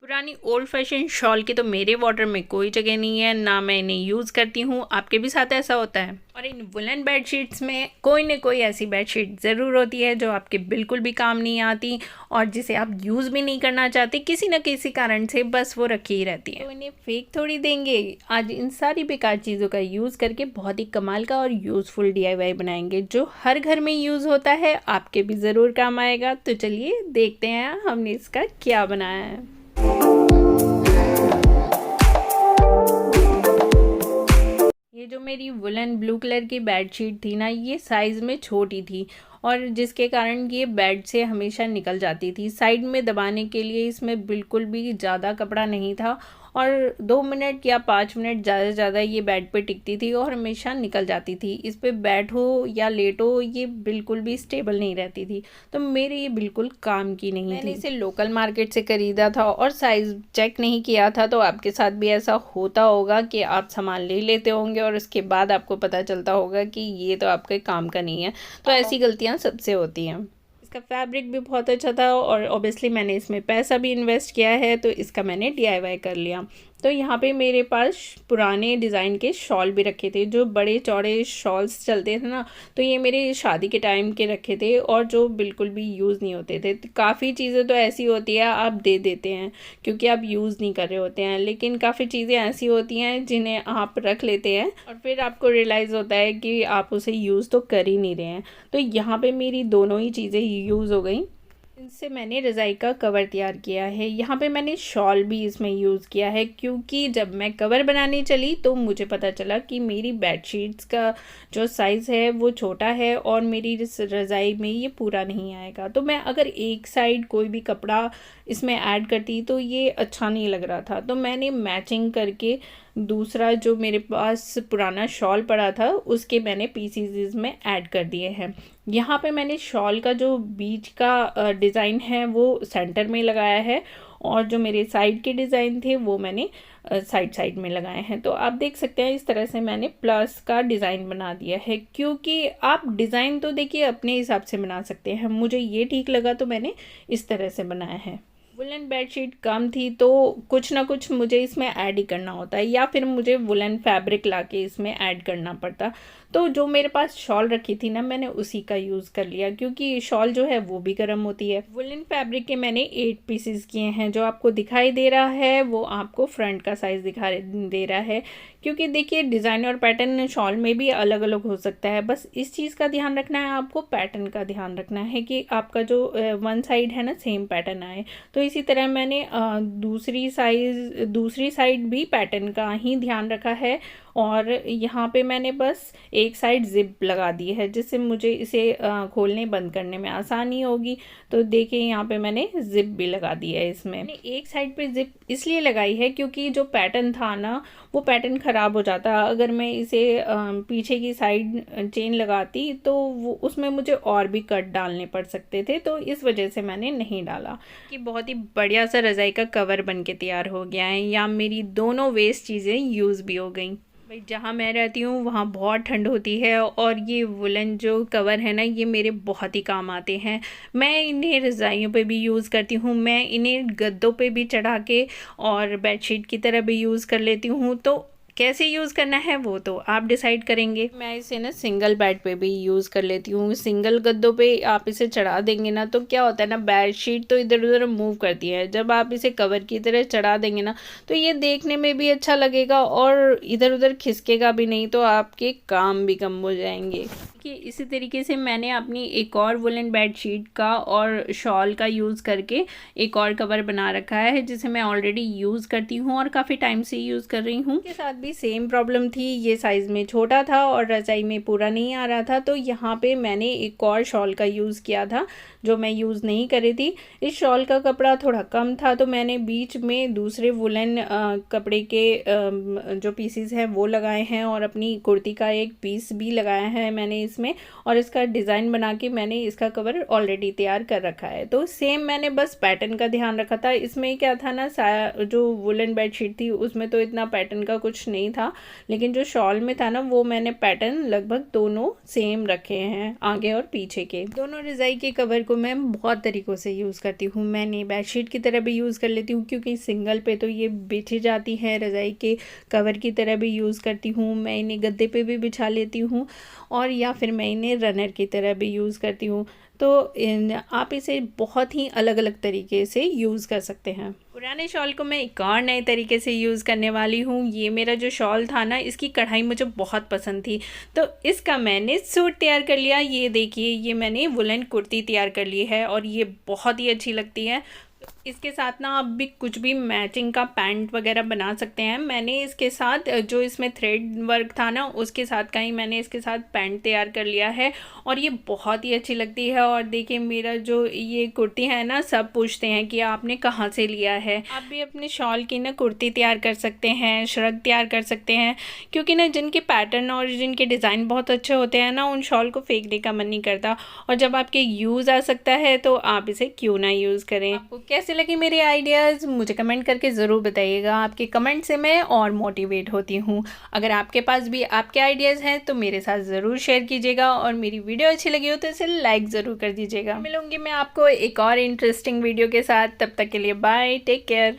पुरानी old fashion shawl की तो मेरे वार्डरोब में कोई जगह नहीं है, ना मैं इन्हें यूज़ करती हूँ। आपके भी साथ ऐसा होता है? और इन वुलन बेडशीट्स में कोई न कोई ऐसी बेडशीट ज़रूर होती है जो आपके बिल्कुल भी काम नहीं आती और जिसे आप यूज़ भी नहीं करना चाहते, किसी न किसी कारण से बस वो रखी ही रहती है। तो इन्हें फेंक थोड़ी देंगे। आज इन सारी बेकार चीज़ों का यूज़ करके बहुत ही कमाल का और यूज़फुल DIY बनाएंगे जो हर घर में यूज़ होता है, आपके भी ज़रूर काम आएगा। तो चलिए देखते हैं हमने इसका क्या बनाया है। ये जो मेरी वुलन ब्लू कलर की बेडशीट थी ना, ये साइज़ में छोटी थी और जिसके कारण ये बेड से हमेशा निकल जाती थी। साइड में दबाने के लिए इसमें बिल्कुल भी ज़्यादा कपड़ा नहीं था और 2 मिनट या 5 मिनट ज़्यादा से ज़्यादा ये बेड पे टिकती थी और हमेशा निकल जाती थी। इस पे बैठो या लेटो ये बिल्कुल भी स्टेबल नहीं रहती थी, तो मेरे ये बिल्कुल काम की नहीं थी। मैंने इसे लोकल मार्केट से ख़रीदा था और साइज़ चेक नहीं किया था। तो आपके साथ भी ऐसा होता होगा कि आप सामान ले लेते होंगे और उसके बाद आपको पता चलता होगा कि ये तो आपके काम का नहीं है। तो ऐसी गलतियाँ सबसे होती हैं। इसका फैब्रिक भी बहुत अच्छा था और ऑब्वियसली मैंने इसमें पैसा भी इन्वेस्ट किया है, तो इसका मैंने DIY कर लिया। तो यहाँ पे मेरे पास पुराने डिज़ाइन के शॉल भी रखे थे, जो बड़े चौड़े शॉल्स चलते थे ना, तो ये मेरे शादी के टाइम के रखे थे और जो बिल्कुल भी यूज़ नहीं होते थे। तो काफ़ी चीज़ें तो ऐसी होती है आप दे देते हैं क्योंकि आप यूज़ नहीं कर रहे होते हैं, लेकिन काफ़ी चीज़ें ऐसी होती हैं जिन्हें आप रख लेते हैं और फिर आपको रियलाइज़ होता है कि आप उसे यूज़ तो कर ही नहीं रहे हैं। तो यहाँ पे मेरी दोनों ही चीज़ें यूज़ हो गई। इनसे मैंने रज़ाई का कवर तैयार किया है। यहाँ पे मैंने शॉल भी इसमें यूज़ किया है क्योंकि जब मैं कवर बनाने चली तो मुझे पता चला कि मेरी बेडशीट्स का जो साइज़ है वो छोटा है और मेरी इस रज़ाई में ये पूरा नहीं आएगा। तो मैं अगर एक साइड कोई भी कपड़ा इसमें ऐड करती तो ये अच्छा नहीं लग रहा था। तो मैंने मैचिंग करके दूसरा जो मेरे पास पुराना शॉल पड़ा था उसके मैंने पीसीज इसमें ऐड कर दिए हैं। यहाँ पे मैंने शॉल का जो बीच का डिज़ाइन है वो सेंटर में लगाया है और जो मेरे साइड के डिज़ाइन थे वो मैंने साइड साइड में लगाए हैं। तो आप देख सकते हैं इस तरह से मैंने प्लस का डिज़ाइन बना दिया है, क्योंकि आप डिज़ाइन तो देखिए अपने हिसाब से बना सकते हैं। मुझे ये ठीक लगा तो मैंने इस तरह से बनाया है। वुलन बेडशीट कम थी तो कुछ ना कुछ मुझे इसमें ऐड ही करना होता है या फिर मुझे वुलन फैब्रिक लाके इसमें ऐड करना पड़ता। तो जो मेरे पास शॉल रखी थी ना, मैंने उसी का यूज़ कर लिया क्योंकि शॉल जो है वो भी गर्म होती है। वुलन फैब्रिक के मैंने 8 पीसेस किए हैं। जो आपको दिखाई दे रहा है वो आपको फ्रंट का साइज़ दिखा दे रहा है, क्योंकि देखिए डिज़ाइन और पैटर्न शॉल में भी अलग अलग हो सकता है। बस इस चीज़ का ध्यान रखना है, आपको पैटर्न का ध्यान रखना है कि आपका जो वन साइड है ना सेम पैटर्न आए। तो इसी तरह मैंने दूसरी साइड भी पैटर्न का ही ध्यान रखा है और यहाँ पे मैंने बस एक साइड ज़िप लगा दी है जिससे मुझे इसे खोलने बंद करने में आसानी होगी। तो देखिए यहाँ पे मैंने ज़िप भी लगा दी है। इसमें मैंने एक साइड पे ज़िप इसलिए लगाई है क्योंकि जो पैटर्न था ना वो पैटर्न ख़राब हो जाता। अगर मैं इसे पीछे की साइड चेन लगाती तो वो उसमें मुझे और भी कट डालने पड़ सकते थे, तो इस वजह से मैंने नहीं डाला। कि बहुत ही बढ़िया सा रज़ाई का कवर बन के तैयार हो गया है या मेरी दोनों वेस्ट चीज़ें यूज़ भी हो गई। भाई जहाँ मैं रहती हूँ वहाँ बहुत ठंड होती है और ये वुलन जो कवर है ना ये मेरे बहुत ही काम आते हैं। मैं इन्हें रज़ाइयों पे भी यूज़ करती हूँ, मैं इन्हें गद्दों पे भी चढ़ा के और बेडशीट की तरह भी यूज़ कर लेती हूँ। तो कैसे यूज़ करना है वो तो आप डिसाइड करेंगे। मैं इसे ना सिंगल बेड पे भी यूज़ कर लेती हूँ। सिंगल गद्दों पे आप इसे चढ़ा देंगे ना तो क्या होता है ना, बेडशीट तो इधर उधर मूव करती है। जब आप इसे कवर की तरह चढ़ा देंगे ना तो ये देखने में भी अच्छा लगेगा और इधर उधर खिसकेगा भी नहीं, तो आपके काम भी कम हो जाएंगे। कि इसी तरीके से मैंने अपनी एक और वुलन बेडशीट का और शॉल का यूज़ करके एक और कवर बना रखा है जिसे मैं ऑलरेडी यूज़ करती हूँ और काफ़ी टाइम से यूज़ कर रही हूँ। के साथ भी सेम प्रॉब्लम थी, ये साइज़ में छोटा था और रज़ाई में पूरा नहीं आ रहा था। तो यहाँ पे मैंने एक और शॉल का यूज़ किया था जो मैं यूज़ नहीं कर रही थी। इस शॉल का कपड़ा थोड़ा कम था तो मैंने बीच में दूसरे वुलन कपड़े के जो पीसीज हैं वो लगाए हैं और अपनी कुर्ती का एक पीस भी लगाया है मैंने इसमें। इसमें और इसका डिज़ाइन बना के मैंने इसका कवर ऑलरेडी तैयार कर रखा है। तो सेम मैंने बस पैटर्न का ध्यान रखा था। इसमें क्या था ना, जो वुलन बेडशीट थी उसमें तो इतना पैटर्न का कुछ नहीं था, लेकिन जो शॉल में था ना वो मैंने पैटर्न लगभग दोनों सेम रखे हैं, आगे और पीछे के। दोनों रज़ाई के कवर को मैं बहुत तरीक़ों से यूज़ करती हूँ। मैंने बेडशीट की तरह भी यूज़ कर लेती हूँ, क्योंकि सिंगल पे तो ये बिछ जाती है, रज़ाई के कवर की तरह भी यूज़ करती हूँ। मैं इन्हें गद्दे पे भी बिछा लेती हूँ, और या फिर मैं इन्हें रनर की तरह भी यूज़ करती हूँ। तो आप इसे बहुत ही अलग अलग तरीके से यूज़ कर सकते हैं। पुराने शॉल को मैं एक और नए तरीके से यूज़ करने वाली हूँ। ये मेरा जो शॉल था ना, इसकी कढ़ाई मुझे बहुत पसंद थी, तो इसका मैंने सूट तैयार कर लिया। ये देखिए, ये मैंने वुलन कुर्ती तैयार कर ली है और ये बहुत ही अच्छी लगती है। इसके साथ ना आप भी कुछ भी मैचिंग का पैंट वगैरह बना सकते हैं। मैंने इसके साथ जो इसमें थ्रेड वर्क था ना, उसके साथ का ही मैंने इसके साथ पैंट तैयार कर लिया है और ये बहुत ही अच्छी लगती है। और देखिए, मेरा जो ये कुर्ती है ना, सब पूछते हैं कि आपने कहाँ से लिया है। आप भी अपने शॉल की ना कुर्ती तैयार कर सकते हैं, श्रग तैयार कर सकते हैं, क्योंकि ना जिनके पैटर्न और जिनके डिज़ाइन बहुत अच्छे होते हैं ना, उन शॉल को फेंकने का मन नहीं करता, और जब आपके यूज़ आ सकता है तो आप इसे क्यों ना यूज़ करें। आपको कैसे लगे मेरे आइडियाज़ मुझे कमेंट करके ज़रूर बताइएगा। आपके कमेंट से मैं और मोटिवेट होती हूँ। अगर आपके पास भी आपके आइडियाज़ हैं तो मेरे साथ ज़रूर शेयर कीजिएगा, और मेरी वीडियो अच्छी लगी हो तो इसे लाइक ज़रूर कर दीजिएगा। मिलूंगी मैं आपको एक और इंटरेस्टिंग वीडियो के साथ। तब तक के लिए बाय, टेक केयर।